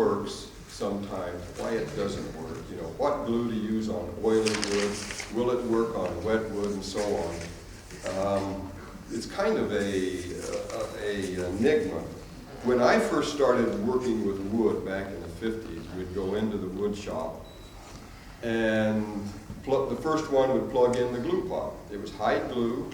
works sometimes, why it doesn't work. You know, what glue to use on oily wood, will it work on wet wood, and so on. It's kind of a enigma. When I first started working with wood back in the 50s, we'd go into the wood shop, and the first one would plug in the glue pot. It was hide glue,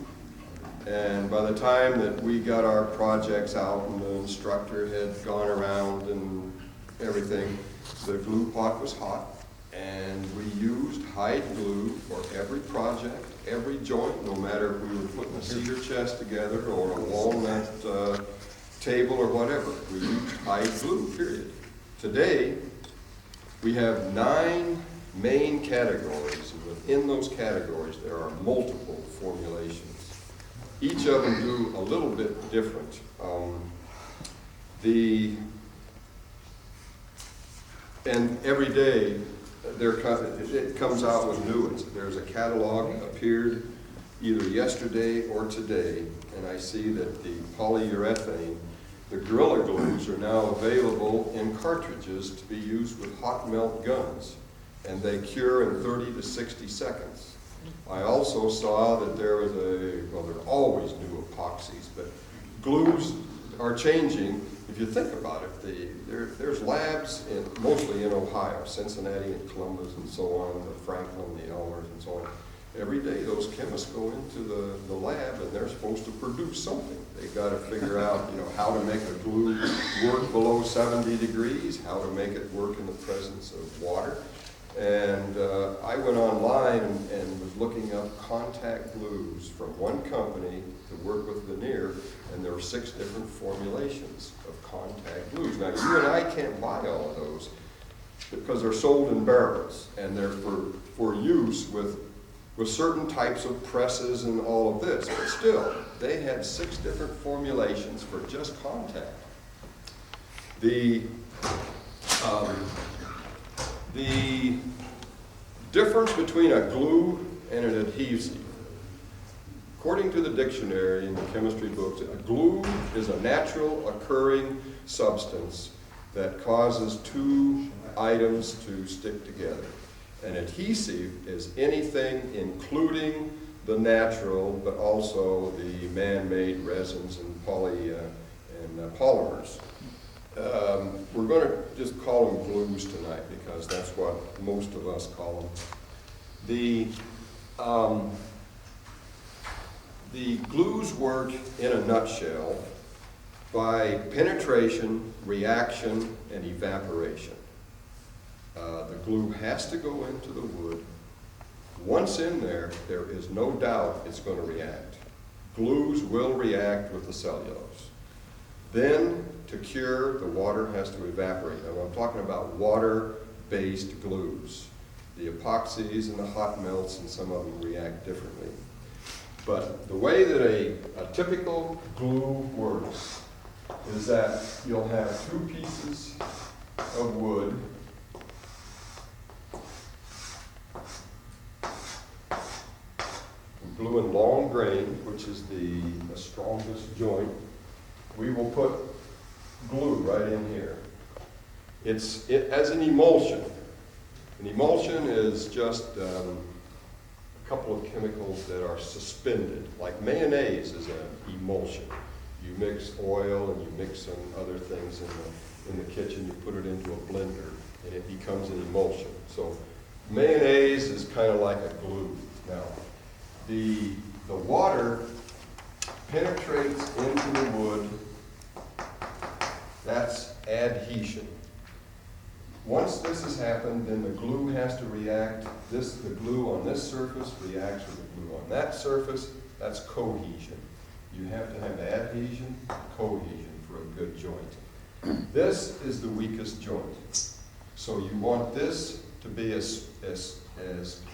and by the time that we got our projects out and the instructor had gone around and everything, the glue pot was hot, and we used hide glue for every project, every joint, no matter if we were putting a cedar chest together or a walnut table or whatever. We used hide glue, period. Today, we have 9 main categories, and within those categories there are multiple formulations. Each of them do a little bit different. And every day it comes out with new ones. There's a catalog appeared either yesterday or today, and I see that the polyurethane, the Gorilla Glues, are now available in cartridges to be used with hot melt guns, and they cure in 30 to 60 seconds. I also saw that there was well, there are always new epoxies, but glues are changing. If you think about it, there's labs mostly in Ohio, Cincinnati and Columbus and so on, the Franklin, the Elmers and so on. Every day those chemists go into the lab and they're supposed to produce something. They've got to figure out, you know, how to make a glue work below 70 degrees, how to make it work in the presence of water. And I went online and was looking up contact glues from one company to work with veneer, and there were 6 different formulations of contact glues. Now, you and I can't buy all of those because they're sold in barrels, and they're for use with certain types of presses and all of this. But still, they had 6 different formulations for just contact. The difference between a glue and an adhesive. According to the dictionary in the chemistry books, a glue is a natural occurring substance that causes 2 items to stick together. An adhesive is anything including the natural, but also the man-made resins and polymers. We're going to just call them glues tonight because that's what most of us call them. The glues work in a nutshell by penetration, reaction, and evaporation. The glue has to go into the wood. Once in there, there is no doubt it's going to react. Glues will react with the cellulose. Then, to cure, the water has to evaporate. Now, I'm talking about water-based glues. The epoxies and the hot melts and some of them react differently. But the way that a typical glue works is that you'll have 2 pieces of wood. Glue in long grain, which is the strongest joint. We will put glue right in here. It as an emulsion. An emulsion is just a couple of chemicals that are suspended. Like mayonnaise is an emulsion. You mix oil and you mix some other things in the kitchen. You put it into a blender and it becomes an emulsion. So mayonnaise is kind of like a glue. Now, the water penetrates into the wood. That's adhesion. Once this has happened, then the glue has to react. The glue on this surface reacts with the glue on that surface. That's cohesion. You have to have adhesion, cohesion for a good joint. This is the weakest joint. So you want this to be as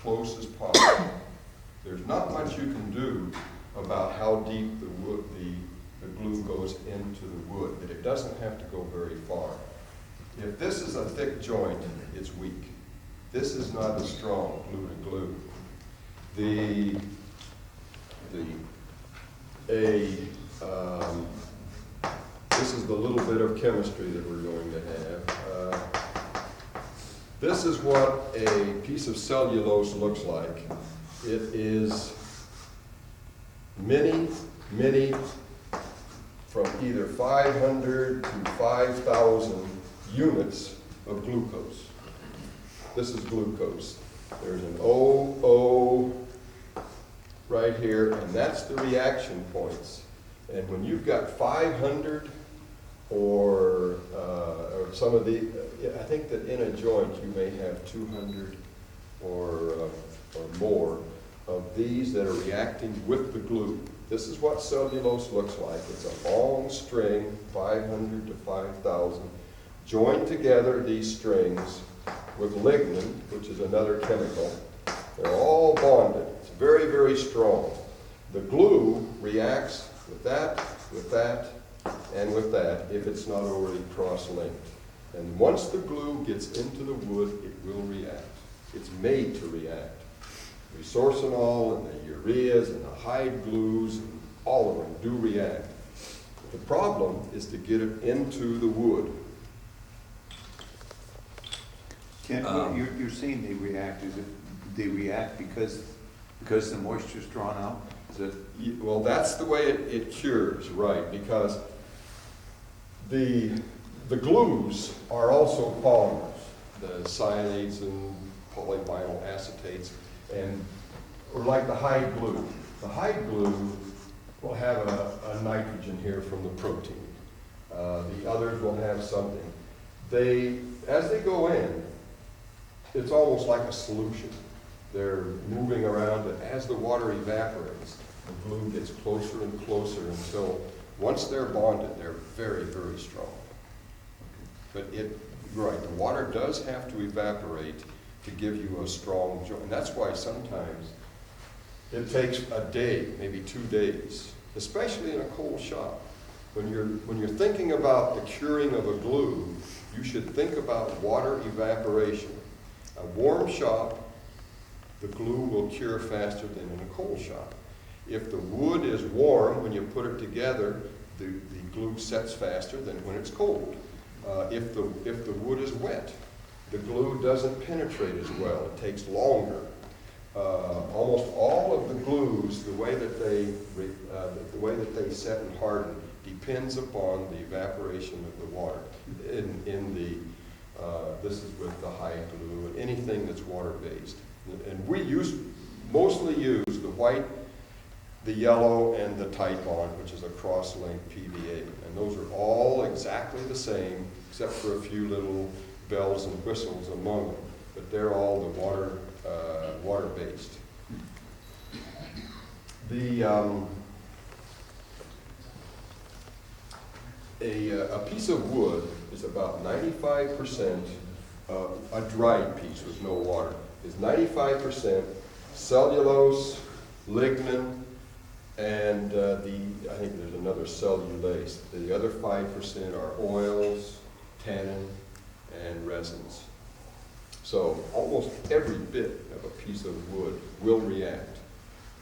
close as possible. There's not much you can do about how deep the glue goes into the wood, but it doesn't have to go very far. If this is a thick joint, it's weak. This is not a strong glue to glue. This is the little bit of chemistry that we're going to have. This is what a piece of cellulose looks like. It is many, from either 500 to 5,000 units of glucose. This is glucose. There's an O right here, and that's the reaction points. And when you've got 500 or some of the, I think that in a joint you may have 200 or more of these that are reacting with the glue. This is what cellulose looks like. It's a long string, 500 to 5,000. Join together these strings with lignin, which is another chemical. They're all bonded. It's very, very strong. The glue reacts with that, and with that if it's not already cross-linked. And once the glue gets into the wood, it will react. It's made to react. Resorcinol and the ureas and the hide glues, and all of them do react. The problem is to get it into the wood. Ken, you're saying they react. Is it they react because the moisture's drawn out? Is it? Well, that's the way it cures, right? Because the glues are also polymers, the cyanates and polyvinyl acetates, or like the hide glue. The hide glue will have a nitrogen here from the protein. The others will have something. As they go in, it's almost like a solution. They're moving around, and as the water evaporates, the glue gets closer and closer until once they're bonded, they're very, very strong. But right, the water does have to evaporate to give you a strong joint. And that's why sometimes it takes a day, maybe 2 days, especially in a cold shop. When you're thinking about the curing of a glue, you should think about water evaporation. A warm shop, the glue will cure faster than in a cold shop. If the wood is warm, when you put it together, the glue sets faster than when it's cold. If the wood is wet, the glue doesn't penetrate as well. It takes longer. Almost all of the glues, the way that they set and harden, depends upon the evaporation of the water. This is with the hide glue and anything that's water-based. And we mostly use the white, the yellow, and the tight bond, which is a cross-linked PVA. And those are all exactly the same, except for a few little bells and whistles among them. But they're all the water-based. A piece of wood is about 95%, a dried piece with no water, is 95% cellulose, lignin, and I think there's another cellulase. The other 5% are oils, tannin, and resins. So almost every bit of a piece of wood will react.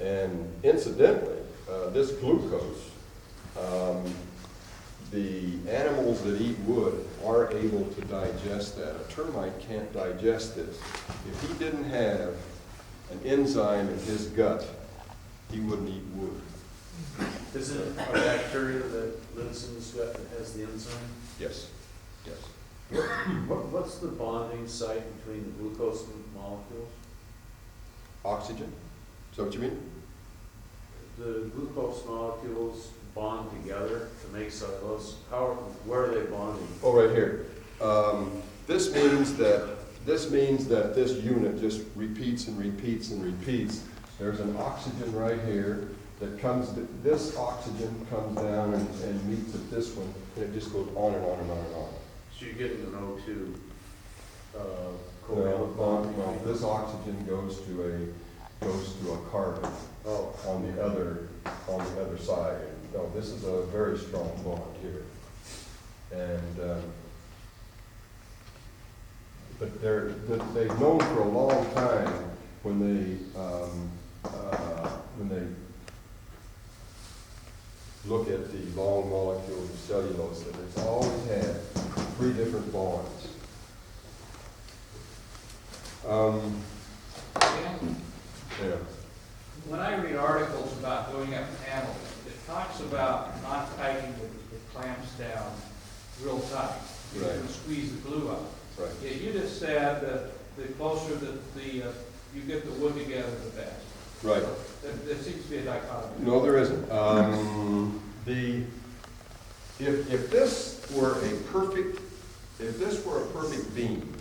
And incidentally, this glucose, the animals that eat wood are able to digest that. A termite can't digest this. If he didn't have an enzyme in his gut, he wouldn't eat wood. Is it a bacteria that lives in his gut that has the enzyme? Yes, yes. What's the bonding site between the glucose molecules? Oxygen? Is that what you mean? The glucose molecules bond together to make cellulose. Where are they bonding? Oh, right here. This means that this unit just repeats and repeats and repeats. There's an oxygen right here that this oxygen comes down and meets at this one, and it just goes on and on and on and on. So you're getting an O2 No, this oxygen goes to a carbon on the other side. No, this is a very strong bond here. And but they've known for a long time when they look at the long molecules of cellulose that it's always had 3 different bonds. Yeah. When I read articles about doing up panels, it talks about not tightening the clamps down real tight. You Right. can squeeze the glue out. Right. Yeah, you just said that the closer that you get the wood together, the better. Right. There seems to be a dichotomy. No, there isn't. If this were a perfect beam,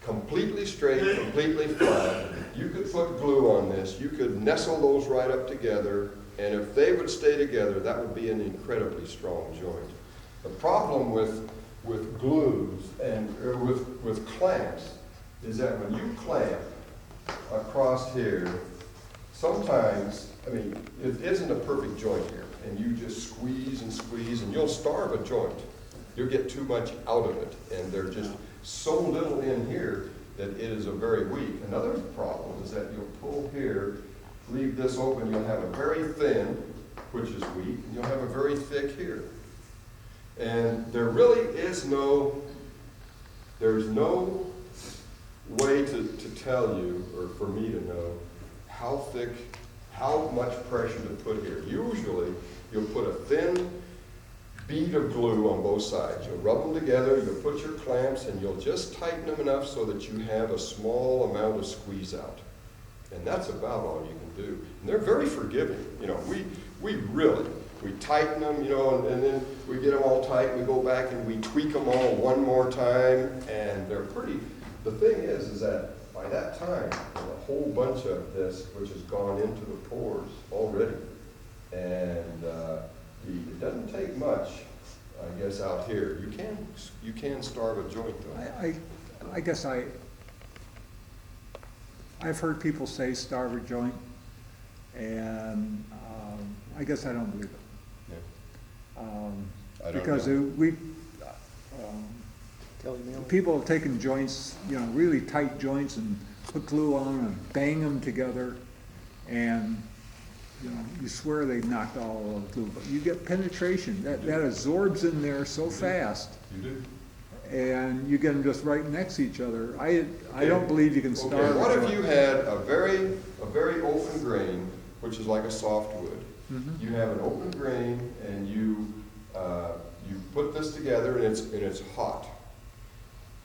completely straight, completely flat, you could put glue on this, you could nestle those right up together, and if they would stay together, that would be an incredibly strong joint. The problem with glues or with clamps is that when you clamp across here, sometimes, I mean, it isn't a perfect joint here, and you just squeeze and squeeze, and you'll starve a joint. You'll get too much out of it, and there's just so little in here that it is a very weak. Another problem is that you'll pull here, leave this open, you'll have a very thin, which is weak, and you'll have a very thick here. And there really is there's no way to tell you, or for me to know, how thick, how much pressure to put here. Usually, you'll put a thin bead of glue on both sides. You'll rub them together, you'll put your clamps, and you'll just tighten them enough so that you have a small amount of squeeze out. And that's about all you can do. And they're very forgiving. You know, we tighten them, you know, and then we get them all tight, we go back and we tweak them all one more time, and they're pretty. The thing is that by that time, there's a whole bunch of this which has gone into the pores already. And it doesn't take much, I guess, out here. You can starve a joint though. I guess I've heard people say starve a joint, and I guess I don't believe it. Yeah. I don't Because know. People have taken joints, you know, really tight joints, and put glue on them and bang them together, and you know, you swear they knocked all the glue, but you get penetration that absorbs in there so fast, You do. and you get them just right next to each other. I don't believe you can starve. Okay, what a if joint. you had a very open grain, which is like a softwood? Mhm. You have an open grain, and you put this together, and it's hot.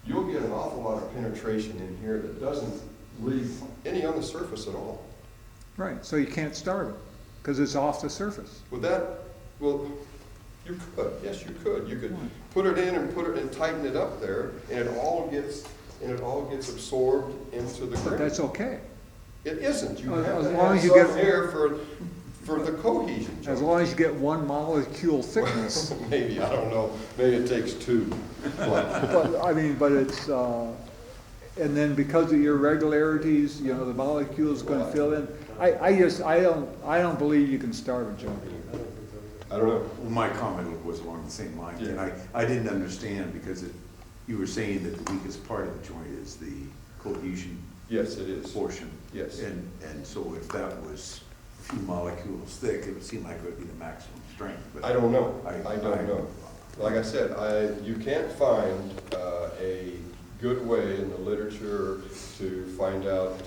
You'll get an awful lot of penetration in here that doesn't leave any on the surface at all. Right, so you can't starve it, because it's off the surface. Well, you could, yes, you could. You could put it in and tighten it up there, and it all gets absorbed into the But grain. that's okay, It isn't. You As have to long have as you some get- air for the cohesion. as long as you get one molecule thickness. Maybe, I don't know. Maybe it takes two. But But it's, and then because of irregularities, you know, the molecule's gonna fill in. I don't believe you can starve a joint. I don't know. Well, my comment was along the same line, and Yeah. I didn't understand because you were saying that the weakest part of the joint is the cohesion Yes, it is. portion. Yes. And so if that was a few molecules thick, it would seem like it would be the maximum strength. But I don't know. I don't know. Like I said, you can't find a good way in the literature to find out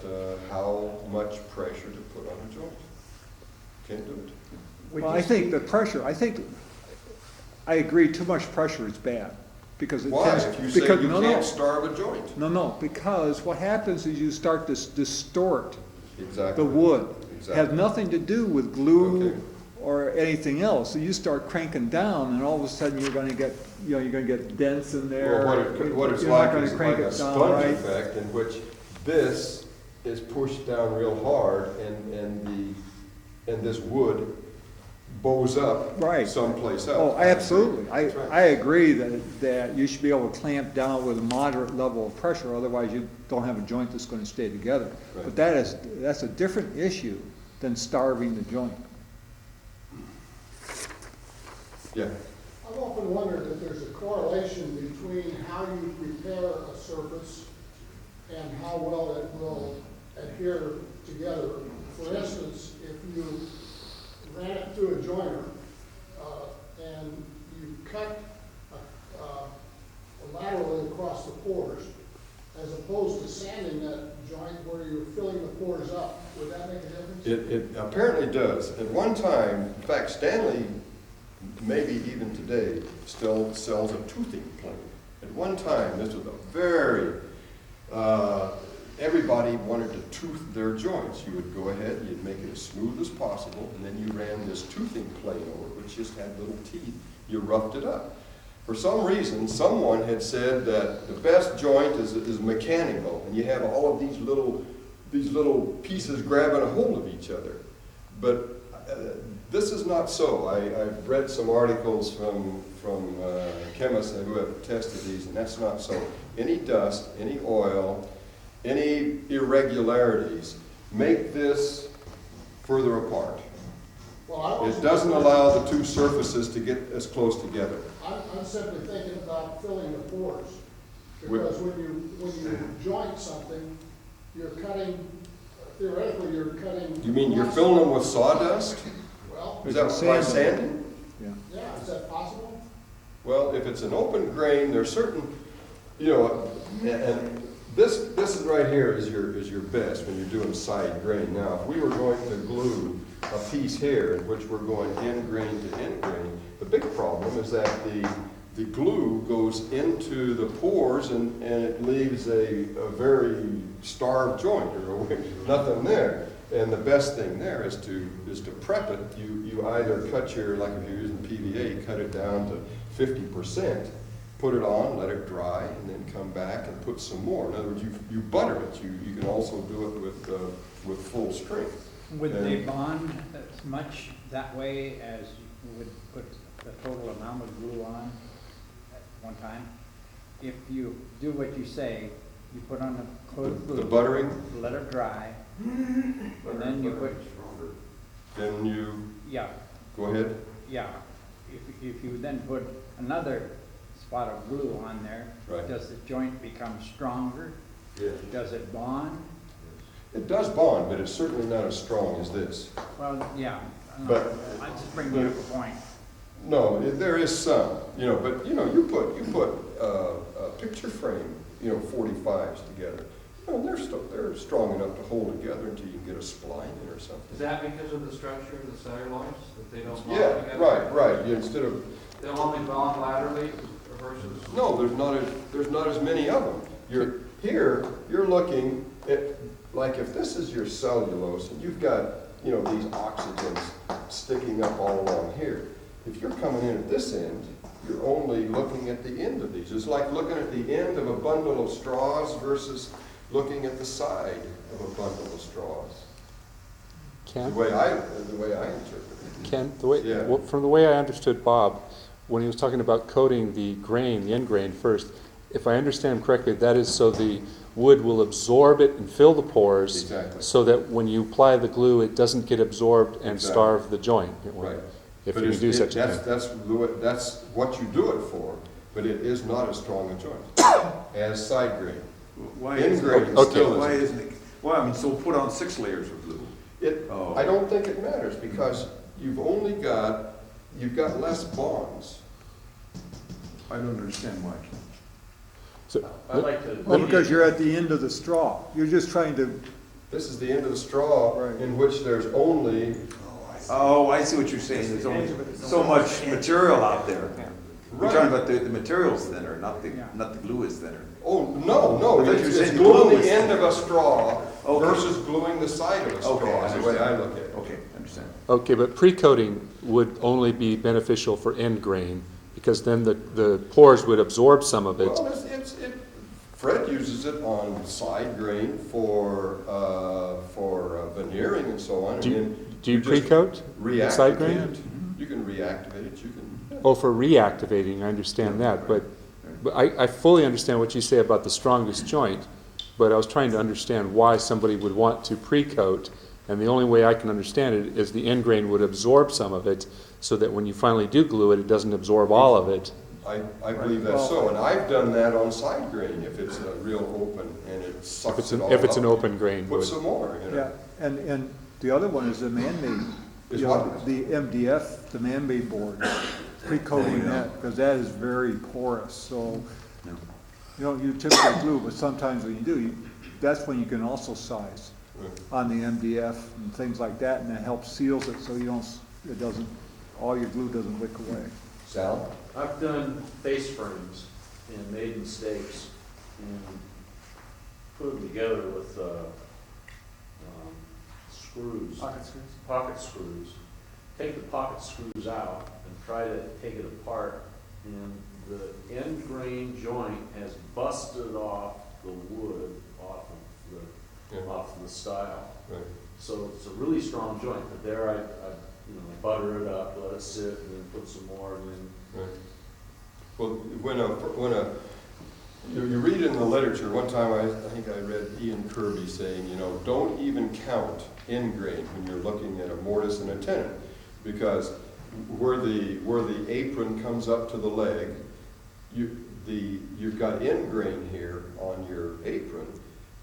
how much pressure to put on a joint. Can't do it. Well, I think the pressure, I agree, too much pressure is bad, because it Why? tends. If you say because- you no, can't starve a joint. No, because what happens is you start to distort Exactly. the wood. Exactly. Has nothing to do with glue Okay. or anything else. So you start cranking down, and all of a sudden you're gonna get dents in there. Well, what it's You're not like gonna is crank like a it down sponge right. effect in which this is pushed down real hard and this wood bows up Right. someplace else. Oh, absolutely. That's right. I agree that you should be able to clamp down with a moderate level of pressure, otherwise you don't have a joint that's gonna stay together. Right. But that's a different issue than starving the joint. Yeah, I've often wondered if there's a correlation between how you prepare a surface and how well it will adhere together. For instance, if you ran it through a joiner and you cut laterally across the pores, as opposed to sanding that joint where you're filling the pores up. Would that make a difference? It apparently does. At one time, in fact, Stanley, maybe even today, still sells a toothing plane. At one time, this was a very, everybody wanted to tooth their joints. You would go ahead, you'd make it as smooth as possible, and then you ran this toothing plane over it, which just had little teeth. You roughed it up. For some reason, someone had said that the best joint is mechanical, and you have all of these little pieces grabbing a hold of each other. But this is not so. I've read some articles from chemists who have tested these, and that's not so. Any dust, any oil, any irregularities make this further apart. Well, It doesn't allow the two surfaces to get as close together. I'm simply thinking about filling the pores. Because when you joint something, you're cutting, theoretically, you're cutting. You mean you're filling them with sawdust? Well, Is that by sanding? yeah, is that possible? Well, if it's an open grain, there's certain, you know, and this is right here is your best when you're doing side grain. Now, if we were going to glue a piece here in which we're going end grain to end grain, the big problem is that the glue goes into the pores and it leaves a very starved joint or nothing there. And the best thing there is to prep it. You either cut your, like if you're using PVA, cut it down to 50%, put it on, let it dry, and then come back and put some more. In other words, you butter it. You can also do it with full strength. Would they bond as much that way as you would put the total amount of glue on at one time? If you do what you say, you put on the clothes glue. The buttering? Let it dry, and then you put, Then you, yeah, go ahead. yeah. If you then put another spot of glue on there, Right. does the joint become stronger? Yeah. Does it bond? It does bond, but it's certainly not as strong as this. Well, yeah. But- I'm just bringing up a point. No, there is some, you know, but you know, you put a picture frame, you know, 45s together. You know, they're strong enough to hold together until you can get a spline in or something. Is that because of the structure of the cellulose, that they don't bond Yeah, together? right. Instead of, They'll only bond laterally versus? no, there's not as many of them. You're looking at, like if this is your cellulose and you've got, you know, these oxygens sticking up all along here. If you're coming in at this end, you're only looking at the end of these. It's like looking at the end of a bundle of straws versus looking at the side of a bundle of straws. The Ken, way I interpret it. Ken, Yeah. well, from the way I understood Bob, when he was talking about coating the grain, the end grain first, if I understand him correctly, that is so the wood will absorb it and fill the pores, Exactly. so that when you apply the glue, it doesn't get absorbed and Exactly. starve the joint. Right. If But you it's- do such a thing. That's what you do it for, but it is not as strong a joint as side grain. Why End isn't grain it? still Okay, why isn't. isn't it? Well, I mean, so put on 6 layers of glue. Oh. I don't think it matters because you've got less bonds. I don't understand why. So, I'd like to. Well, because you're at the end of the straw. You're just trying to, This is the end of the straw Right. in which there's only, Oh, I see what you're saying. There's only so much material out there. We're talking about the material's thinner, not the glue is thinner. oh, no, I thought you were it's saying gluing glue is- the end of a straw Okay. versus gluing the side of a straw, Okay, is the way I look at it. Okay, I understand. okay, but pre-coating would only be beneficial for end grain, because then the pores would absorb some of it. Well, Fred uses it on side grain for veneering and so on. Do you- and then Do you just pre-coat the side reactivate grain? it. You can reactivate it, you can. Oh, for reactivating, I understand that, but I fully understand what you say about the strongest joint, but I was trying to understand why somebody would want to pre-coat, and the only way I can understand it is the end grain would absorb some of it, so that when you finally do glue it, it doesn't absorb all of it. I believe that's so, and I've done that on side grain, if it's a real open and it sucks it all up. If it's an open grain Put wood. some more, you know. yeah, and the other one is the man-made. Is you know, what? The MDF, the man-made board, pre-coating that, because that is very porous, so You don't use typical glue, but sometimes when you do, that's when you can also size on the MDF and things like that, and it helps seals it so you don't, it doesn't, all your glue doesn't wick away. Sal? I've done face frames and made mistakes and put them together with screws. Pocket screws. Take the pocket screws out and try to take it apart, and the end grain joint has busted off the wood off of the stile. Right. So it's a really strong joint, but there I butter it up, let it sit, and then put some more in. Right. Well, you read in the literature, one time I think I read Ian Kirby saying, don't even count end grain when you're looking at a mortise and a tenon, because where the apron comes up to the leg, you've got end grain here on your apron,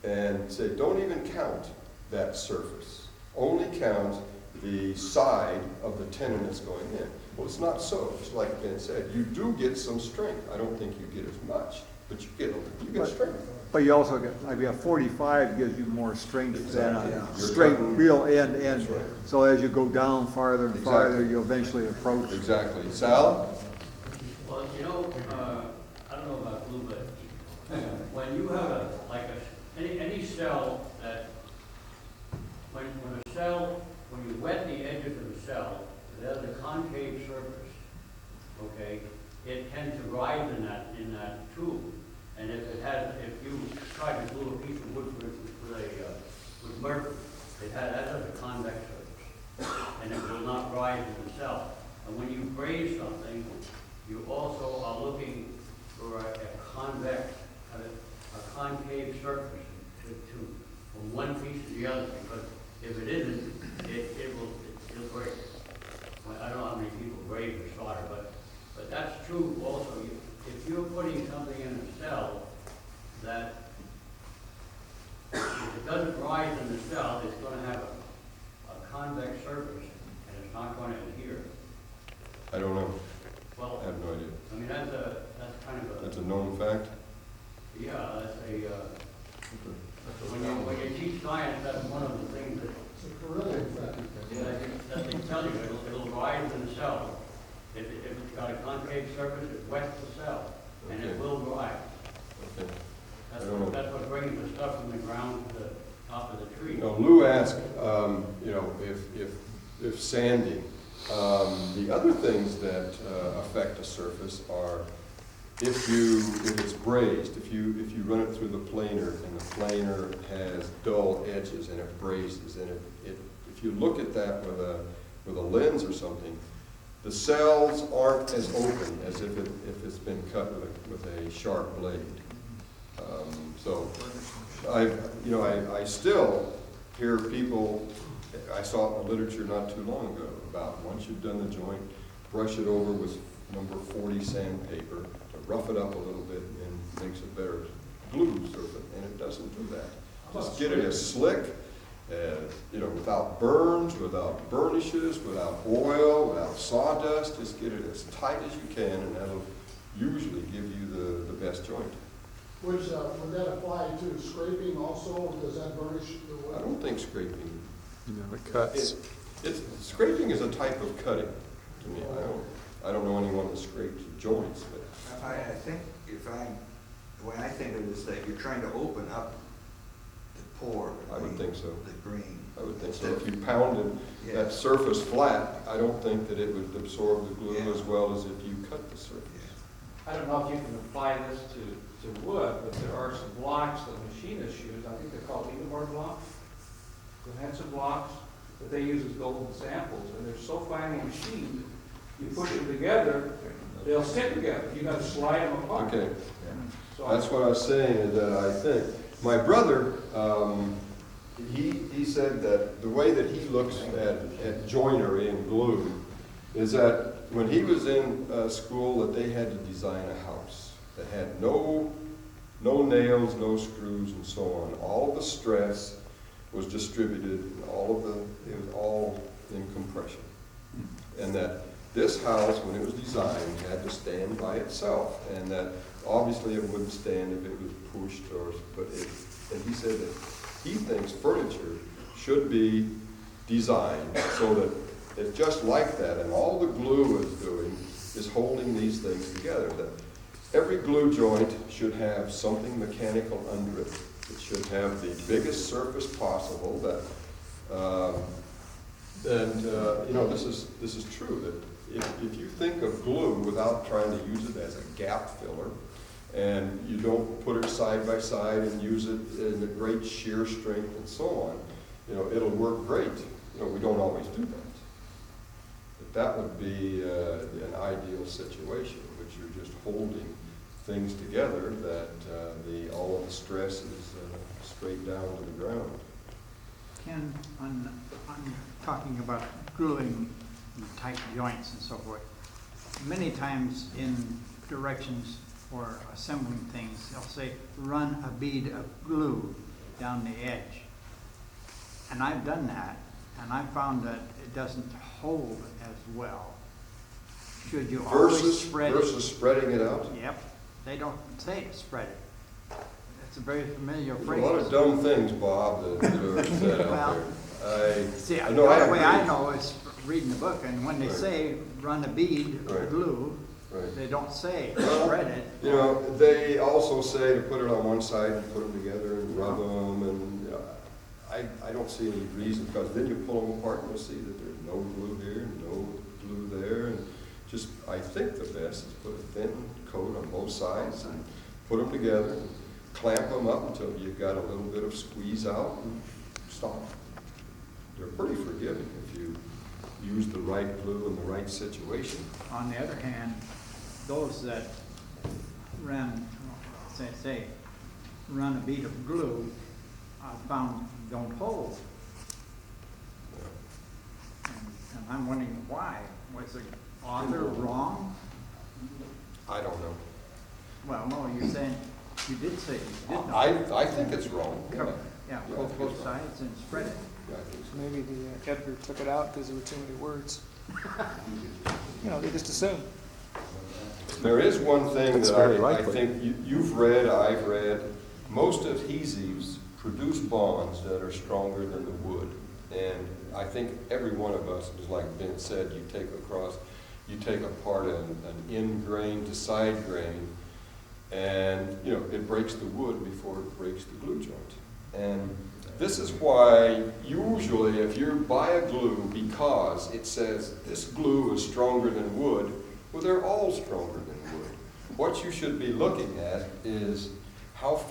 and say don't even count that surface. Only count the side of the tenon that's going in. Well, it's not so. Just like Ben said, you do get some strength. I don't think you get as much, but you get strength. But you also get, like a 45 gives you more strength than Exactly. a You're straight, cutting- real end. That's right. So as you go down farther and farther, Exactly. you eventually approach. Exactly. Sal? Well, I don't know about glue, but when you have any cell that, when you wet the edges of the cell, it has a concave surface, okay? It tends to rise in that tube. And if you try to glue a piece of wood, for instance, with mercury, that has a convex surface, and it will not rise in the cell. And when you braze something, you also are looking for a concave surface from one piece to the other, because if it isn't, it'll break. Well, I don't know how many people braze or solder, but that's true also. If you're putting something in a cell that, if it doesn't rise in the cell, it's going to have a convex surface, and it's not going to adhere. I don't know. Well, I have no idea. I mean, that's kind of That's a known fact? yeah, that's when you teach science, that's one of the things that, It's a corrosive effect. that they tell you, it'll rise in the cell. If it's got a concave surface, it wets the cell, and it will rise. Okay. That's I don't know. that's what brings the stuff from the ground to the top of the tree. Lou asked, if sanding. The other things that affect a surface are if it's brazed, if you run it through the planer and the planer has dull edges and it brazes, and if you look at that with a lens or something, the cells aren't as open as if it's been cut with a sharp blade. So I still hear people, I saw it in the literature not too long ago, about once you've done the joint, brush it over with number 40 sandpaper to rough it up a little bit, and makes a better glue surface, and it doesn't do that. Just get it as slick, without burns, without burnishes, without oil, without sawdust. Just get it as tight as you can, and that'll usually give you the best joint. Would that apply to scraping also? Does that burnish the wood? I don't think scraping. It cuts. Scraping is a type of cutting to me. I don't know anyone that scrapes joints, but I think the way I think of it is that you're trying to open up the pore. I would think so. The grain. I would think so. If you pounded that surface flat, I don't think that it would absorb the glue as well as if you cut the surface. I don't know if you can apply this to wood, but there are some blocks that machinists use. I think they're called Epoxy blocks. Defensive blocks that they use as golden samples, and they're so finely machined, you push them together, they'll stick together. You got to slide them apart. Okay, So that's what I was saying, is that I think, my brother, he said that the way that he looks at joinery and glue is that when he was in school, that they had to design a house that had no nails, no screws, and so on. All of the stress was distributed, and it was all in compression. And that this house, when it was designed, had to stand by itself, and that obviously it wouldn't stand if it was pushed and he said that he thinks furniture should be designed so that it's just like that, and all the glue is doing is holding these things together. That every glue joint should have something mechanical under it. It should have the biggest surface possible. This is true. That if you think of glue without trying to use it as a gap filler, and you don't put it side by side and use it in a great shear strength and so on, it'll work great. We don't always do that. But that would be an ideal situation, which you're just holding things together that all of the stress is straight down to the ground. Ken, on talking about gluing tight joints and so forth, many times in directions for assembling things, they'll say, run a bead of glue down the edge. And I've done that, and I found that it doesn't hold as well. Should you always spread it? Versus spreading it out? Yep, they don't say to spread it. It's a very familiar There's phrase. a lot of dumb things, Bob, that are said out Well, there. See, I the know, I only way I agree. know is reading the book, and when they Right. say run a bead Right. of glue, Right. they don't say Well, spread it. They also say to put it on one side and put them together and rub them, and I don't see any reason, because then you pull them apart and you'll see that there's no glue here and no glue there, and just, I think the best is put a thin coat on both sides and put them together, and clamp them up until you've got a little bit of squeeze out and stop. They're pretty forgiving if you use the right glue in the right situation. On the other hand, those that run a bead of glue, I found don't hold. And I'm wondering why. Was the author wrong? I don't know. Well, no, you're saying, you did say you did know. I think it's wrong. Cover- Yeah, Yeah, I both think it's wrong. sides and spread it. Yeah, I think so. Maybe the editor took it out because there were too many words. They just assume. There is one thing It's that very I likely. think you've read, I've read. Most adhesives produce bonds that are stronger than the wood. And I think every one of us, just like Ben said, you take apart an end grain to side grain, and it breaks the wood before it breaks the glue joint. And this is why usually if you buy a glue because it says this glue is stronger than wood, well, they're all stronger than wood. What you should be looking at is how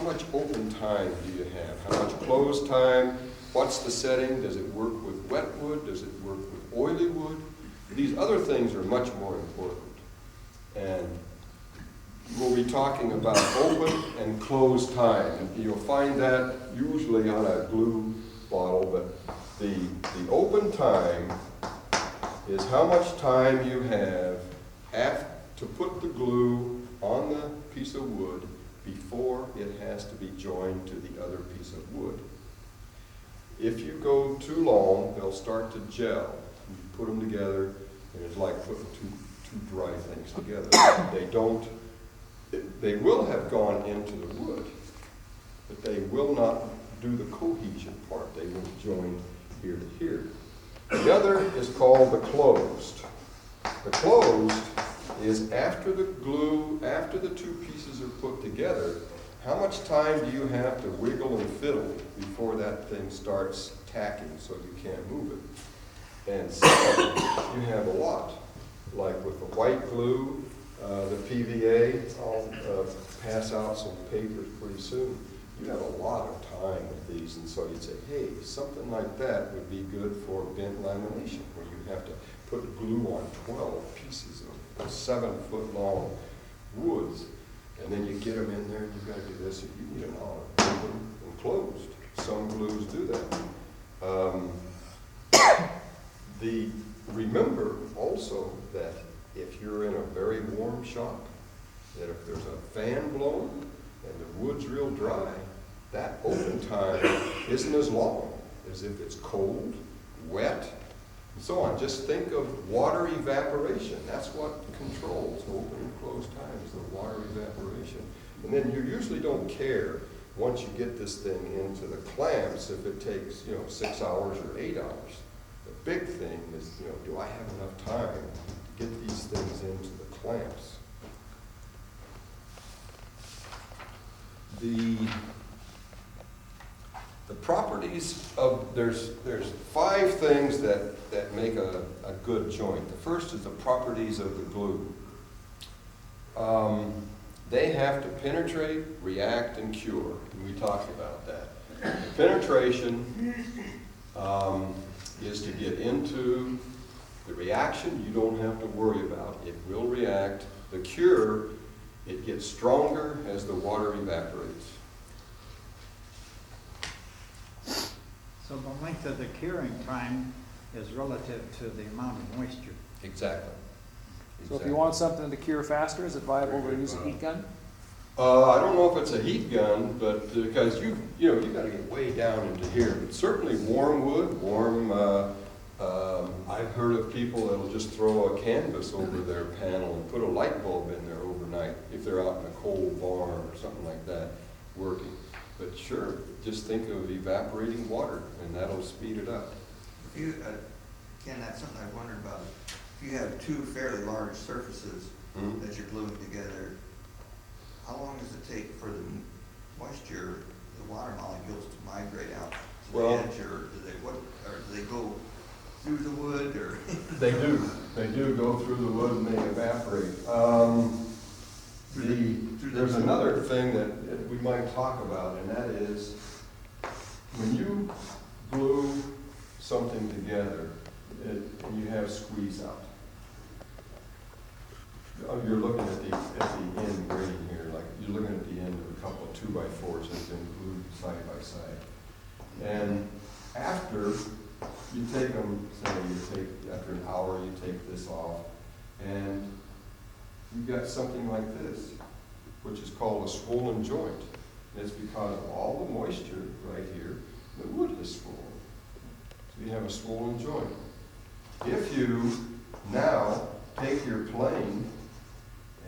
much open time do you have? How much closed time? What's the setting? Does it work with wet wood? Does it work with oily wood? These other things are much more important. And we'll be talking about open and closed time. And you'll find that usually on a glue bottle, but the open time is how much time you have to put the glue on the piece of wood before it has to be joined to the other piece of wood. If you go too long, they'll start to gel. You put them together, and it's like putting two dry things together. They will have gone into the wood, but they will not do the cohesion part. They will join here to here. The other is called the closed. The closed is after the two pieces are put together, how much time do you have to wiggle and fiddle before that thing starts tacking so you can't move it? And so you have a lot. Like with the white glue, the PVA, I'll pass out some papers pretty soon. You have a lot of time with these, and so you'd say, hey, something like that would be good for bent lamination, where you have to put glue on 12 pieces of 7-foot-long woods, and then you get them in there, and you've got to do this, and you need an open and closed. Some glues do that. Remember also that if you're in a very warm shop, that if there's a fan blowing and the wood's real dry, that open time isn't as long as if it's cold, wet, so on. Just think of water evaporation. That's what controls open and closed times, the water evaporation. And then you usually don't care once you get this thing into the clamps if it takes, 6 hours or 8 hours. The big thing is, do I have enough time to get these things into the clamps? The properties of, there's 5 things that make a good joint. The first is the properties of the glue. They have to penetrate, react, and cure. And we talked about that. The penetration is to get into the reaction you don't have to worry about. It will react. The cure, it gets stronger as the water evaporates. So the length of the curing time is relative to the amount of moisture. Exactly. So if you want something to cure faster, is it viable to use a heat gun? I don't know if it's a heat gun, but because you got to get way down into here. But certainly warm wood, I've heard of people that'll just throw a canvas over their panel and put a light bulb in there overnight if they're out in a cold barn or something like that working. But sure, just think of evaporating water, and that'll speed it up. If you, Ken, that's something I've wondered about. If you have 2 fairly large surfaces that you're gluing together, how long does it take for the moisture, the water molecules to migrate out to the edge, or do they go through the wood, or? They do go through the wood and they evaporate. There's another thing that we might talk about, and that is when you glue something together and you have squeeze out. You're looking at the end grain here, like you're looking at the end of a couple of 2x4s that's been glued side by side. And after you take them, say after an hour you take this off, and you've got something like this, which is called a swollen joint. And it's because of all the moisture right here, the wood is swollen. So you have a swollen joint. If you now take your plane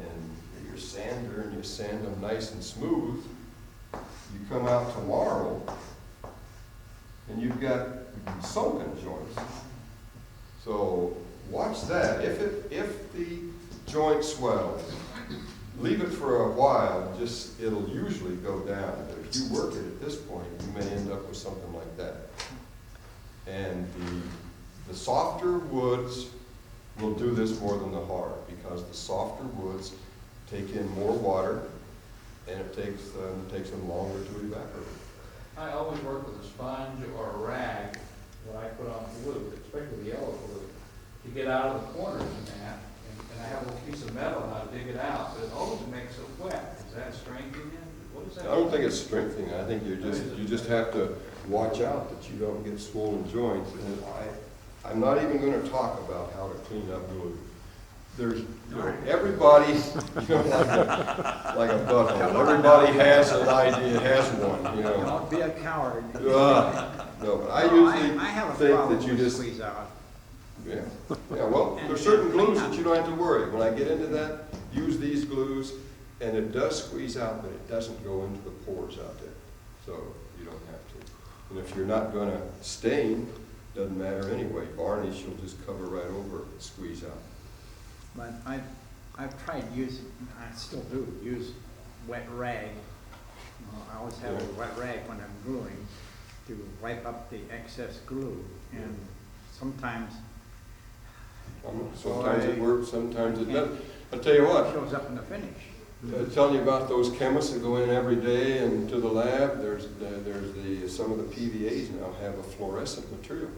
and your sander and you sand them nice and smooth, you come out tomorrow and you've got sunken joints. So watch that. If the joint swells, leave it for a while, it'll usually go down. But if you work it at this point, you may end up with something like that. And the softer woods will do this more than the hard, because the softer woods take in more water, and it takes them longer to evaporate. I always work with a sponge or a rag that I put on the wood, especially the yellow wood, to get out of the corners in that. And I have a little piece of metal and I dig it out, but it always makes it wet. Is that strengthening it? What is that? I don't think it's strengthening. I think you just have to watch out that you don't get swollen joints. And I'm not even going to talk about how to clean up glue. There's, everybody, like a butthole. Everybody has an idea, has one, Don't be a coward. No, but I usually I have a think problem that you with just, squeeze out. yeah, well, there's certain glues that you don't have to worry. When I get into that, use these glues, and it does squeeze out, but it doesn't go into the pores out there. So you don't have to. And if you're not gonna stain, doesn't matter anyway. Varnish, you'll just cover right over it and squeeze out. But I've tried using, I still do, use wet rag. I always have a wet rag when I'm gluing to wipe up the excess glue. And sometimes Sometimes it works, sometimes it doesn't. I'll tell you it what, shows up in the finish. telling you about those chemists that go in every day and to the lab, some of the PVAs now have a fluorescent material.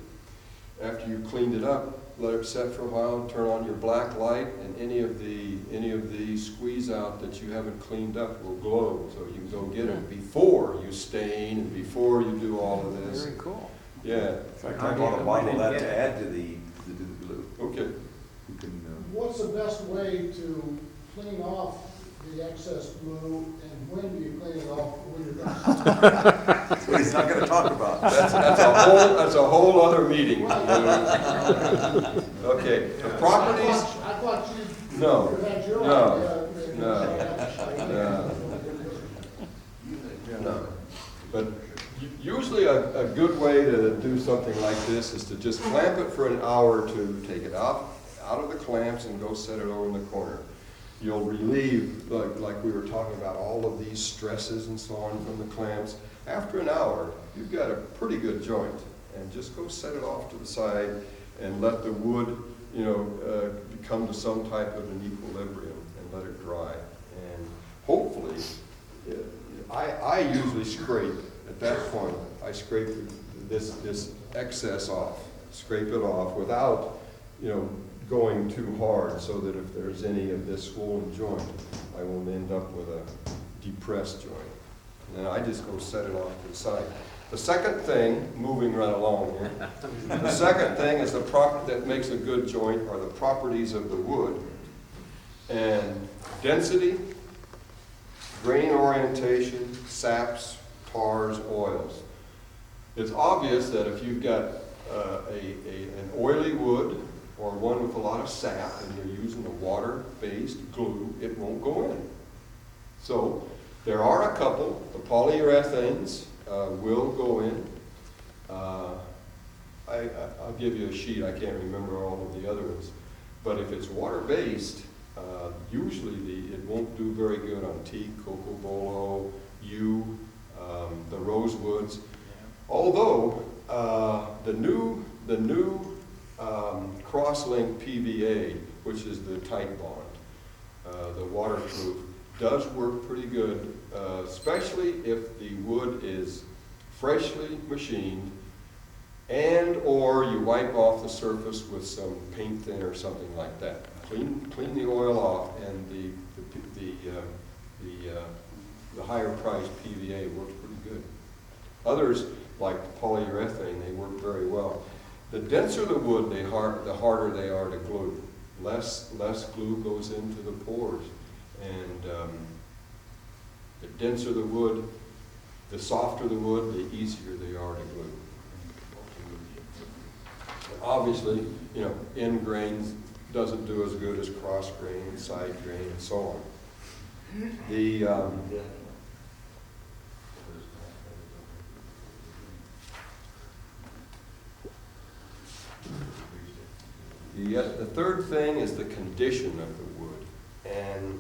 After you've cleaned it up, let it set for a while, turn on your black light, and any of the squeeze out that you haven't cleaned up will glow. So you can go get them before you stain and before you do all of this. Very cool. Yeah. In fact, I bought a bottle of that to add to the glue. Okay. You can, What's the best way to clean off the excess glue, and when do you clean it off when you're done That's what he's not gonna talk about. That's a whole other meeting. Okay, the properties, I thought you no, had your no, idea. no. But usually a good way to do something like this is to just clamp it for an hour or two, take it out of the clamps and go set it over in the corner. You'll relieve, like we were talking about, all of these stresses and so on from the clamps. After an hour, you've got a pretty good joint, and just go set it off to the side and let the wood, come to some type of an equilibrium and let it dry. And hopefully, I usually scrape at that point. I scrape this excess off, scrape it off without, going too hard, so that if there's any of this swollen joint, I won't end up with a depressed joint. And then I just go set it off to the side. The second thing, moving right along here, the second thing is that makes a good joint are the properties of the wood. And density, grain orientation, saps, tars, oils. It's obvious that if you've got an oily wood, or one with a lot of sap, and you're using a water-based glue, it won't go in. So there are a couple. The polyurethanes will go in. I'll give you a sheet. I can't remember all of the other ones. But if it's water-based, usually it won't do very good on teak, cocobolo, yew, the rosewoods. Although the new cross-link PVA, which is the tight bond, the waterproof, does work pretty good, especially if the wood is freshly machined and or you wipe off the surface with some paint thin or something like that. Clean the oil off, and the higher priced PVA works pretty good. Others, like polyurethane, they work very well. The denser the wood, the harder they are to glue. Less glue goes into the pores, and the denser the wood, the softer the wood, the easier they are to glue. Obviously, end grain doesn't do as good as cross grain, side grain, and so on. The third thing is the condition of the wood, and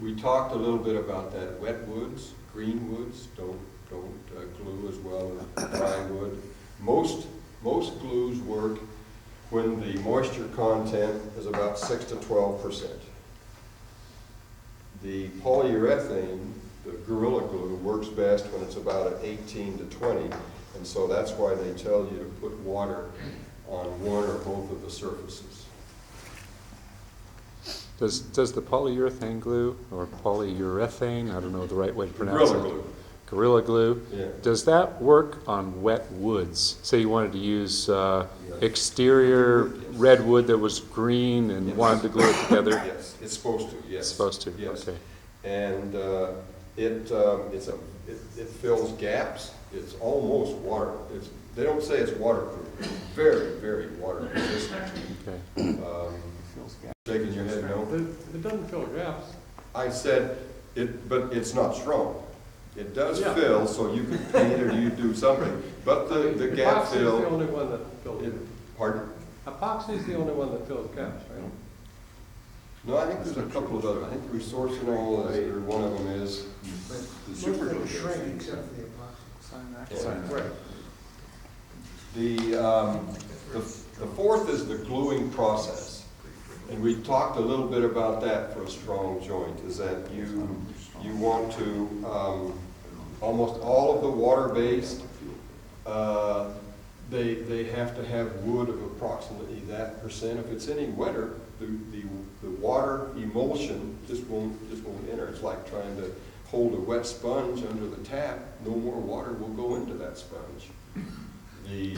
we talked a little bit about that. Wet woods, green woods don't glue as well as dry wood. Most glues work when the moisture content is about 6 to 12%. The polyurethane, the Gorilla Glue, works best when it's about at 18 to 20, and so that's why they tell you to put water on one or both of the surfaces. Does the polyurethane glue, or polyurethane, I don't know the right way to pronounce Gorilla it. Glue. Gorilla Glue. Yeah. Does that work on wet woods? Say you wanted to use exterior red wood that was green and wanted to glue it together? Yes, it's supposed to, yes. It's supposed to, yes. okay. And it fills gaps. It's almost water. They don't say it's waterproof. It's very, very water resistant. Okay. Shaking your head, no? It doesn't fill gaps. I said but it's not strong. It does fill, so you can paint or you do something. But the gap Epoxy fill. is the only one that fills gaps. Pardon? Epoxy is the only one that fills gaps, right? No, I think there's a couple of others. I think Resourcinol is, or one of them is. The super glue. Shrink except for the epoxy. Yeah. Right. The fourth is the gluing process. And we talked a little bit about that for a strong joint, is that you want to, almost all of the water-based, they have to have wood of approximately that percent. If it's any wetter, the water emulsion just won't enter. It's like trying to hold a wet sponge under the tap. No more water will go into that sponge. The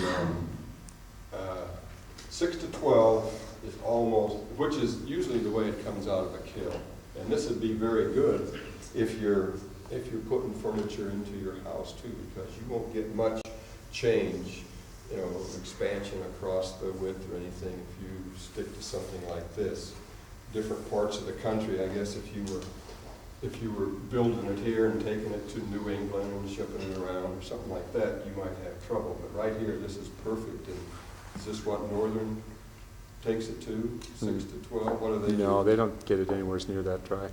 6 to 12 is almost, which is usually the way it comes out of a kiln. And this would be very good if you're if you're putting furniture into your house too, because you won't get much change, you know, expansion across the width or anything if you stick to something like this. Different parts of the country, I guess if you were building it here and taking it to New England and shipping it around or something like that, you might have trouble. But right here, this is perfect. And is this what Northern takes it to? 6 to 12? What do they do? No, they don't get it anywhere near that dry.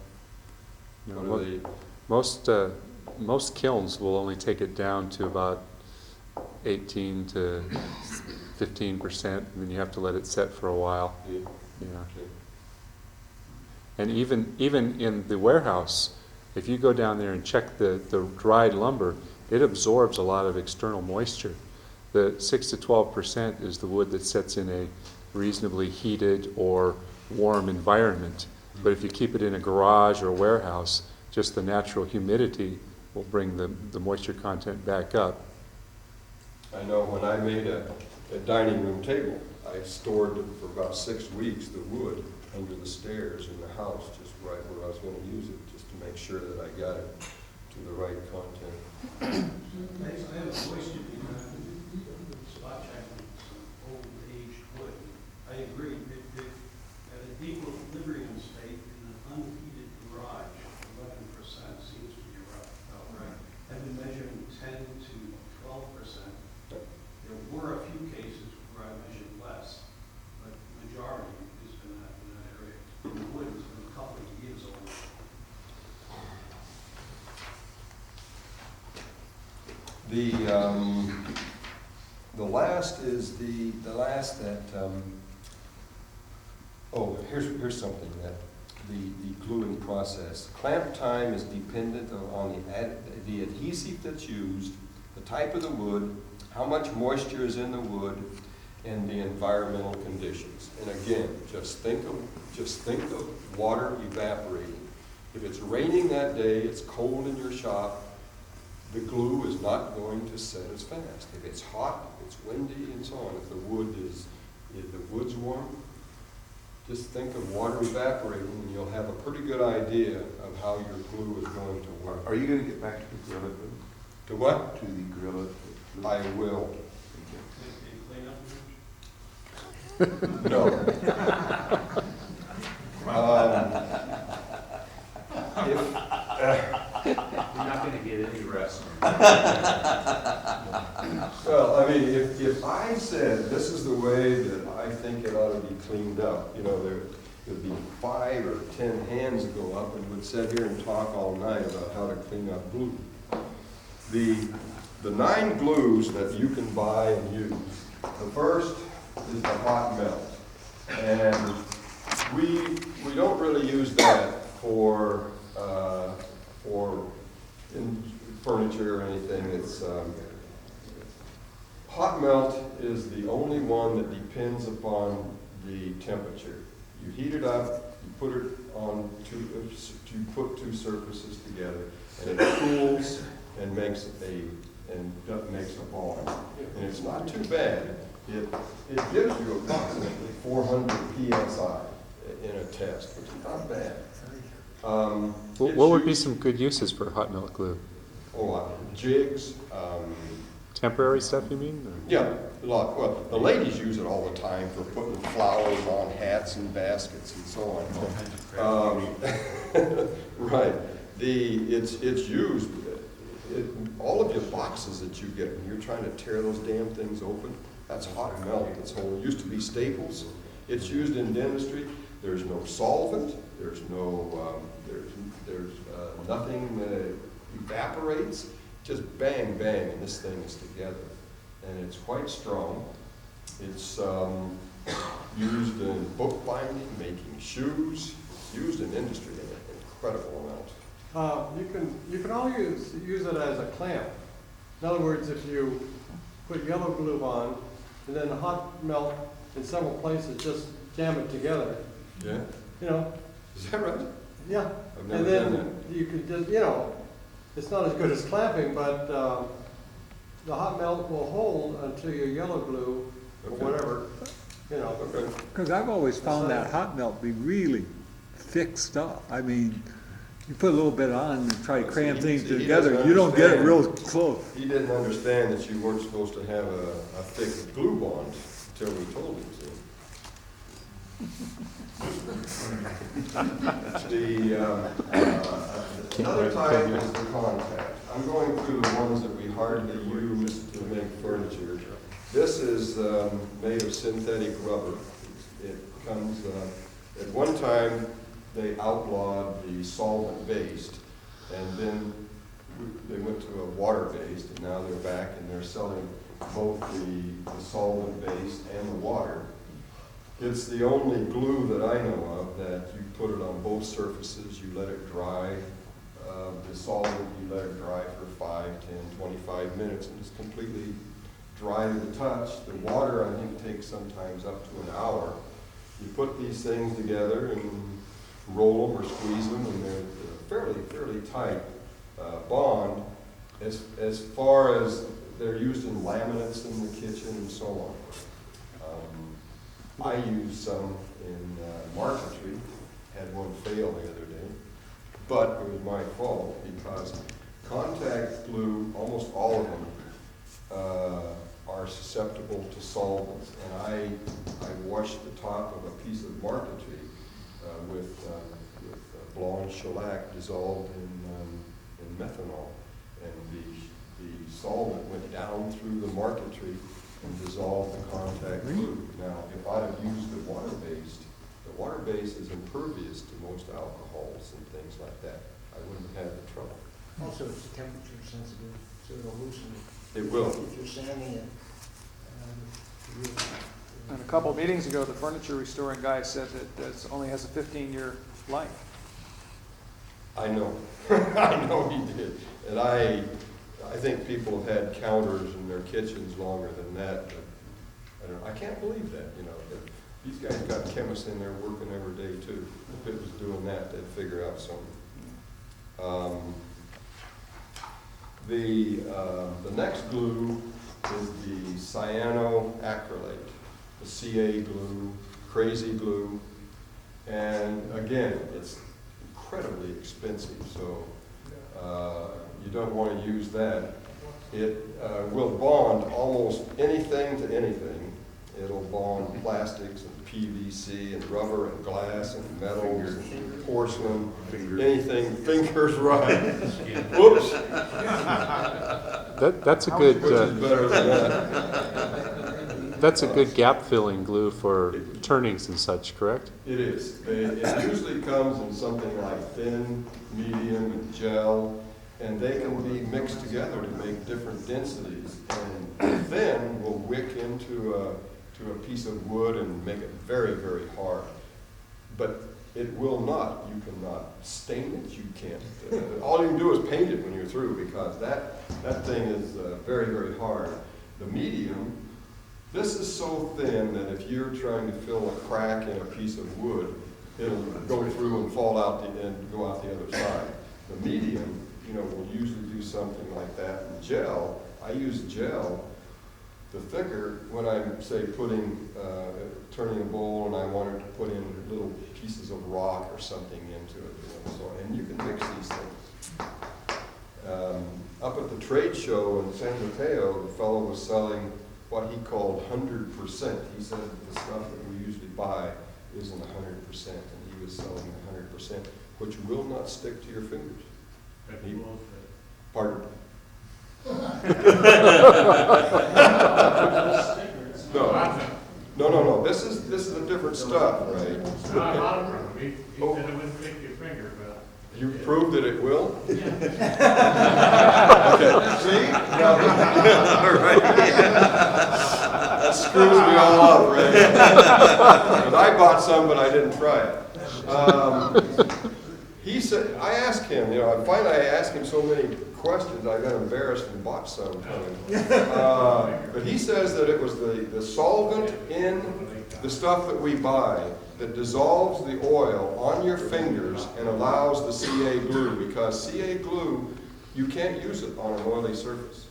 No, What do they? most kilns will only take it down to about 18 to 15%, and then you have to let it set for a while. Yeah. Yeah. Okay. And even in the warehouse, if you go down there and check the dried lumber, it absorbs a lot of external moisture. The 6 to 12% is the wood that sets in a reasonably heated or warm environment. But if you keep it in a garage or warehouse, just the natural humidity will bring the moisture content back up. I know when I made a dining room table, I stored it for about 6 weeks, the wood, under the stairs in the house, just right where I was going to use it, just to make sure that I got it to the right content. I have a moisture spot checking some old aged wood. I agree, at an equilibrium state in an unheated garage, 11% seems to be about right. I've been measuring 10 to 12%. There were a few cases where I measured less, but majority has been in that area. The wood has been a couple of years old. The last is the last that, here's something that the gluing process. Clamp time is dependent on the adhesive that's used, the type of the wood, how much moisture is in the wood, and the environmental conditions. And again, just think of water evaporating. If it's raining that day, it's cold in your shop, the glue is not going to set as fast. If it's hot, it's windy, and so on. If the wood's warm, just think of water evaporating, and you'll have a pretty good idea of how your glue is going to work. Are you going to get back to the Gorilla Glue? To what? To the Gorilla Glue? I will. Can you clean up? No. You're not gonna get any rest. Well, I mean, if I said, this is the way that I think it ought to be cleaned up, you know, there would be 5 or 10 hands that go up and would sit here and talk all night about how to clean up glue. The 9 glues that you can buy and use, the first is the hot melt. And we don't really use that for in furniture or anything. It's hot melt is the only one that depends upon the temperature. You heat it up, you put it on you put 2 surfaces together, and it cools and makes a ball. And it's not too bad. It gives you approximately 400 psi in a test, which is not bad. What would be some good uses for hot melt glue? Jigs. Temporary stuff, you mean? Or? Yeah, a lot. Well, the ladies use it all the time for putting flowers on hats and baskets and so on. Right. It's used. All of your boxes that you get when you're trying to tear those damn things open, that's hot melt. It's whole. It used to be Staples. It's used in dentistry. There's no solvent. There's no. There's nothing that evaporates. Just bang, bang, and this thing is together. And it's quite strong. It's used in bookbinding, making shoes. It's used in industry in an incredible amount. You can always use it as a clamp. In other words, if you put yellow glue on and then hot melt in several places, just jam it together. Yeah. You know. Is that right? Yeah. I've never And then done that. you could just, you know, it's not as good as clamping, but the hot melt will hold until your yellow glue or Okay. whatever, you know. Because I've always found that hot melt be really thick stuff. I mean, You put a little bit on and try to cram things See, he together, doesn't you don't get it understand. real close. He didn't understand that you weren't supposed to have a thick glue bond until we told him to. Another type is the contact. I'm going through the ones that we hardly use to make furniture. This is made of synthetic rubber. It comes, at one time, they outlawed the solvent-based, and then they went to a water-based, and now they're back and they're selling both the solvent-based and the water. It's the only glue that I know of that you put it on both surfaces, you let it dry. The solvent, you let it dry for 5, 10, 25 minutes, and it's completely dry to the touch. The water, I think, takes sometimes up to an hour. You put these things together and roll them or squeeze them, and they're fairly tight bond. As far as they're used in laminates in the kitchen and so on. I used some in marquetry, had one fail the other day, but it was my fault because contact glue, almost all of them, are susceptible to solvents. And I washed the top of a piece of marquetry with blonde shellac dissolved in methanol, and the solvent went down through the marquetry and dissolved the contact glue. Now, if I'd have used the water-based is impervious to most alcohols and things like that. I wouldn't have had the trouble. Also, it's temperature sensitive, so it'll loosen it. It will. If you're sanding it. And a couple of meetings ago, the furniture restoring guy said that it only has a 15-year life. I know. I know he did. And I think people have had counters in their kitchens longer than that, but I can't believe that, you know. These guys got chemists in there working every day too. If it was doing that, they'd figure out something. The next glue is the cyanoacrylate, the CA glue, crazy glue, and again, it's incredibly expensive, so you don't want to use that. It will bond almost anything to anything. It'll bond plastics and PVC and rubber and glass and metals and porcelain, anything, fingers right. Whoops. That's a good, Which is better than that. that's a good gap-filling glue for turnings and such, correct? It is. It usually comes in something like thin, medium, and gel, and they can be mixed together to make different densities. And thin will wick into a piece of wood and make it very, very hard. But it will not. You cannot stain it. You can't. All you can do is paint it when you're through, because that thing is very, very hard. The medium, this is so thin that if you're trying to fill a crack in a piece of wood, it'll go through and fall out and go out the other side. The medium, you know, will usually do something like that. And gel, I use gel. The thicker, when I'm, say, turning a bowl and I wanted to put in little pieces of rock or something into it, you know, so, and you can mix these things. Up at the trade show in San Mateo, the fellow was selling what he called 100%. He said the stuff that we usually buy isn't 100%, and he was selling 100%, which will not stick to your fingers. Pardon? No. This is a different stuff, right? He said it wouldn't stick your finger, but. You proved that it will? Okay, see? That screws me all up, right? Because I bought some, but I didn't try it. He said, I asked him, you know, finally I asked him so many questions, I got embarrassed and bought some from him. But he says that it was the solvent in the stuff that we buy that dissolves the oil on your fingers and allows the CA glue, because CA glue, you can't use it on an oily surface.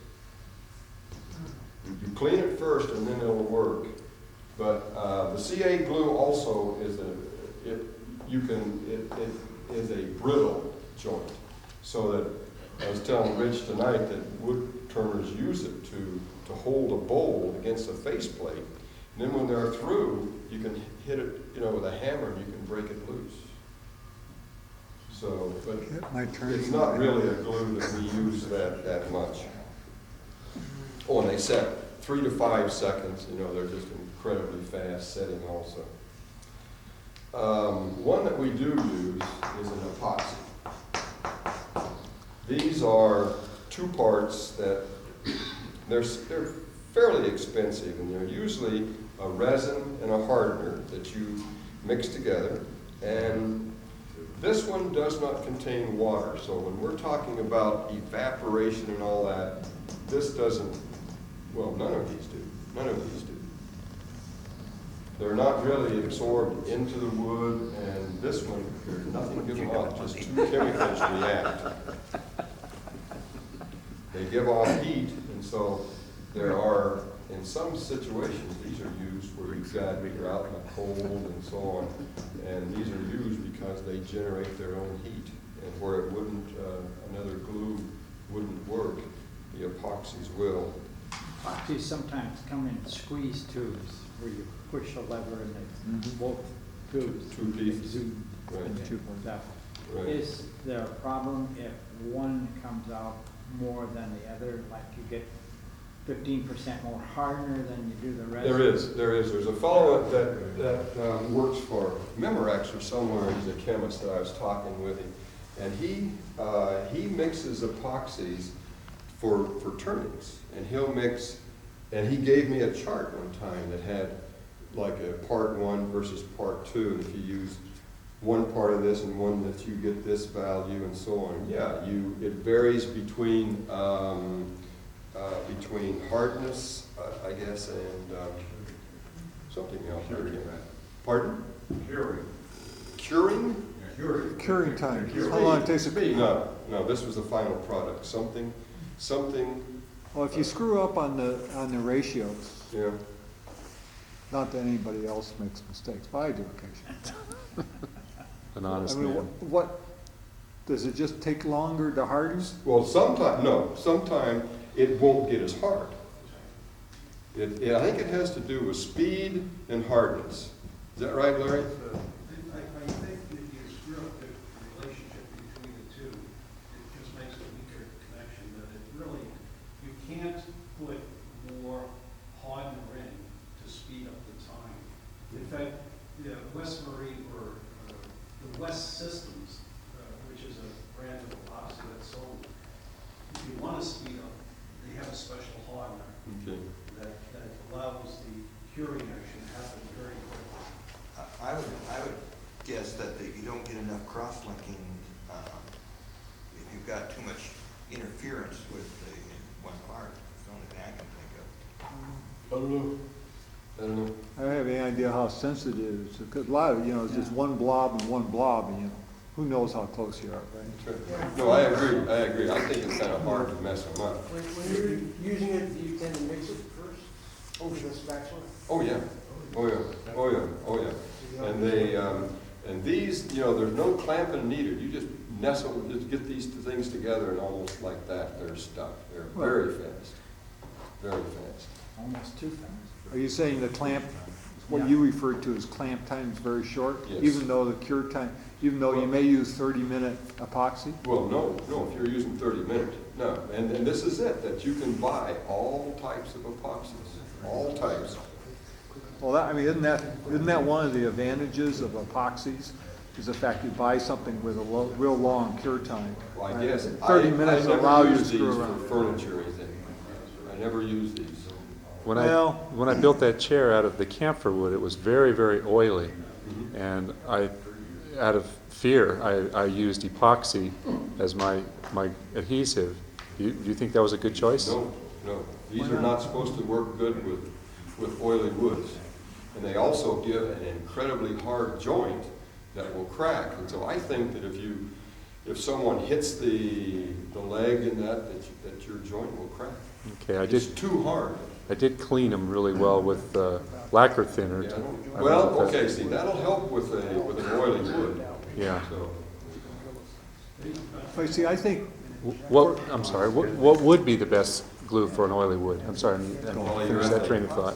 You clean it first and then it'll work. But the CA glue also is it is a brittle. joint. So that, I was telling Rich tonight that wood turners use it to hold a bowl against a faceplate. And then when they're through, you can hit it, you know, with a hammer and you can break it loose. So, but My turn. it's not really a glue that we use that much. Oh, and they set 3 to 5 seconds, you know, they're just incredibly fast setting also. One that we do use is an epoxy. These are 2 parts that they're fairly expensive, and they're usually a resin and a hardener that you mix together. And this one does not contain water, so when we're talking about evaporation and all that, this doesn't, well, none of these do. None of these do. They're not really absorbed into the wood, and this one, there's nothing given off, just 2 chemicals react. They give off heat, and so there are, in some situations, these are used where you're out in the cold and so on, and these are used because they generate their own heat, and where it wouldn't, another glue wouldn't work, the epoxies will. Epoxies sometimes come in squeeze tubes where you push a lever and they both tubes. 2 pieces. exude Right. stuff. Right. Is there a problem if one comes out more than the other, like you get 15% more hardener than you do the rest? There is. There's a fellow that works for Memorex or somewhere. He's a chemist that I was talking with him, and he mixes epoxies for turnings, and he'll mix. And he gave me a chart one time that had like a part 1 versus part 2. And if you use one part of this and one that you get this value and so on. Yeah, it varies between hardness, I guess, and something else. Pardon? Curing? Curing time, how long it takes to be? No, this was the final product. Something, Well, if you screw up on the ratios, yeah. not that anybody else makes mistakes, but I do occasionally. An honest I mean, man. what, does it just take longer to harden? Well, sometime it won't get as hard. I think it has to do with speed and hardness. Is that right, Larry? I think if you screw up the relationship between the two, it just makes a weaker connection. That it really, you can't put more hardener in to speed up the time. In fact, West Marine or the West Systems, which is a brand of epoxy that's sold, if you want to speed up, they have a special hardener Okay. that allows the curing action to happen very quickly. I would guess that you don't get enough cross-linking if you've got too much interference with the one part. It's the only thing I can think of. I don't know. I don't have any idea how sensitive it is, because a lot of, it's just one blob and one blob, and who knows how close you are, right? Right. No, I agree. I think it's kind of hard to mess them up. When you're using it, do you tend to mix it first over the spatula? Oh, yeah. And these, there's no clamping needed. You just just get these things together and almost like that, they're stuck. They're very fast. Very fast. Almost too fast. Are you saying the clamp, what you refer to as clamp time is very short? Yes. Even though the cure time, even though you may use 30-minute epoxy? Well, no, if you're using 30 minutes, no. And this is it, that you can buy all types of epoxies, all types. Well, isn't that one of the advantages of epoxies? Is the fact you buy something with a real long cure time. Well, I guess 30 minutes I never allow you to use screw these around. for furniture or anything. I never use these. When I built that chair out of the camphor wood, it was very, very oily, and out of fear, I used epoxy as my adhesive. Do you think that was a good choice? No. These are not supposed to work good with oily woods. And they also give an incredibly hard joint that will crack. And so I think that if someone hits the leg in that your joint will crack. Okay, It's too hard. I did clean them really well with lacquer thinner. Yeah. Well, okay, see, that'll help with an oily wood. Yeah. So, See, I think, What, I'm sorry, what would be the best glue for an oily wood? I'm sorry, I didn't finish that train of thought.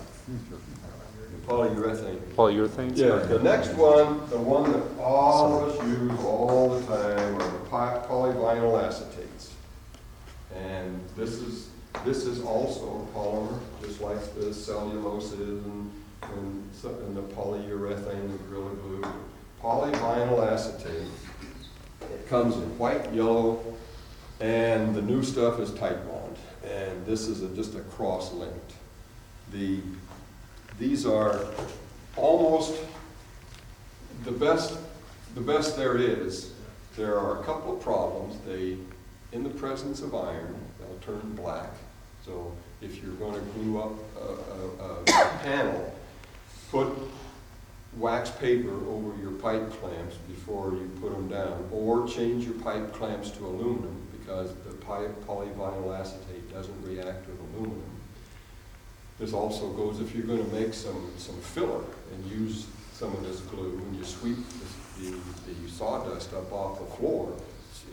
Polyurethane. Polyurethanes? Yeah, the next one, the one that all of us use all the time, are the polyvinyl acetates. And this is also a polymer, just like the cellulose is and the polyurethane, the Gorilla Glue. Polyvinyl acetate, it comes in white, yellow, and the new stuff is Titebond. And this is just a cross-linked. These are almost the best there is. There are a couple of problems. In the presence of iron, they'll turn black. So if you're going to glue up a panel, put wax paper over your pipe clamps before you put them down, or change your pipe clamps to aluminum, because the polyvinyl acetate doesn't react with aluminum. This also goes if you're going to make some filler and use some of this glue, when you sweep the sawdust up off the floor,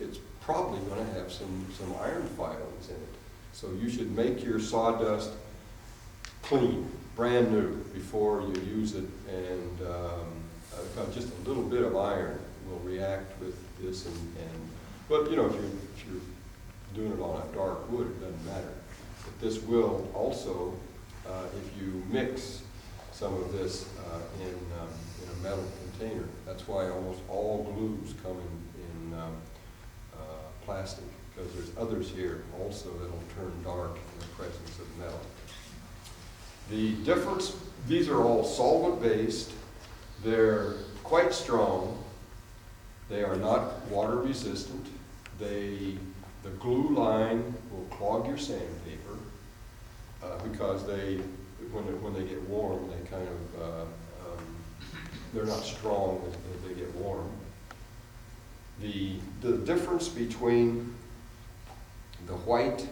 it's probably going to have some iron filings in it. So you should make your sawdust clean, brand new, before you use it, and just a little bit of iron will react with this. But you know, if you're doing it on a dark wood, it doesn't matter. But this will also, if you mix some of this in a metal container. That's why almost all glues come in plastic, because there's others here also that'll turn dark in the presence of metal. The difference, these are all solvent-based. They're quite strong. They are not water-resistant. The glue line will clog your sandpaper because when they get warm, they kind of they're not strong as they get warm. The difference between the white,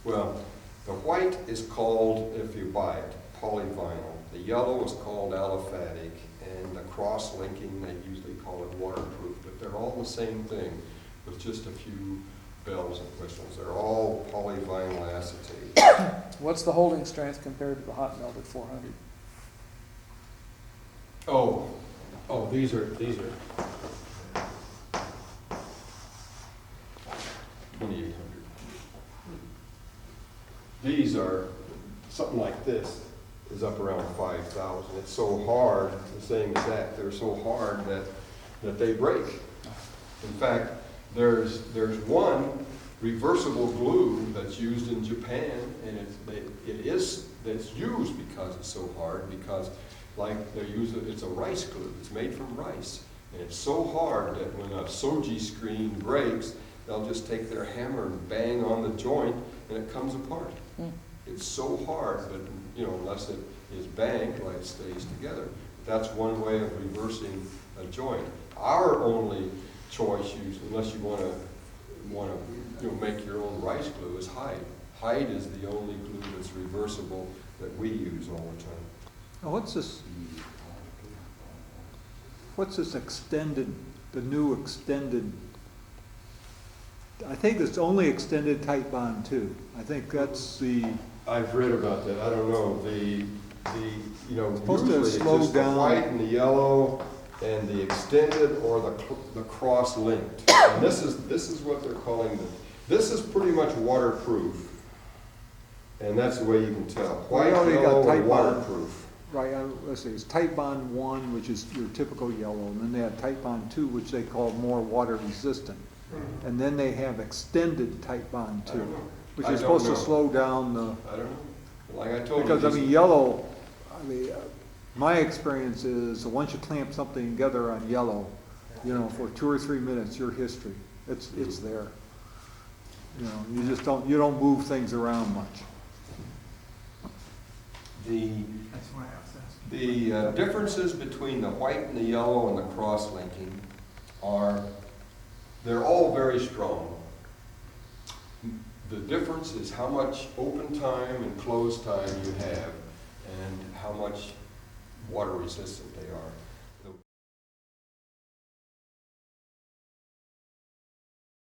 well, the white is called, if you buy it, polyvinyl. The yellow is called aliphatic, and the cross-linking, they usually call it waterproof, but they're all the same thing with just a few bells and whistles. They're all polyvinyl acetate. What's the holding strength compared to the hot melt at 400? Oh, these are 2,800. These are, something like this is up around 5,000. It's so hard, the same as that, they're so hard that they break. In fact, there's one reversible glue that's used in Japan, and it's used because it's so hard, because it's a rice glue. It's made from rice, and it's so hard that when a soji screen breaks, they'll just take their hammer and bang on the joint, and it comes apart. It's so hard that, unless it is banged, like it stays together. That's one way of reversing a joint. Our only choice, unless you want to make your own rice glue, is Hide. Hide is the only glue that's reversible that we use all the time. now what's this extended, the new extended, I think it's only extended Titebond 2. I think that's the, I've read about that. I don't know. supposed to usually it's slow just down. the white and the yellow and the extended or the cross-linked. And this is what they're calling this is pretty much waterproof. And that's the way you can tell. White, already got yellow, and Titebond. waterproof. right, let's see, it's Titebond 1, which is your typical yellow, and then they have Titebond 2, which they call more water resistant. And then they have extended Titebond 2, which I is don't supposed to know. slow down the, I don't know. Like I told because you. I mean, yellow, my experience is, once you clamp something together on yellow, for 2 or 3 minutes, your history, it's there. You just don't move things around much. The differences between the white and the yellow and the cross-linking they're all very strong. The difference is how much open time and closed time you have and how much water resistant they are.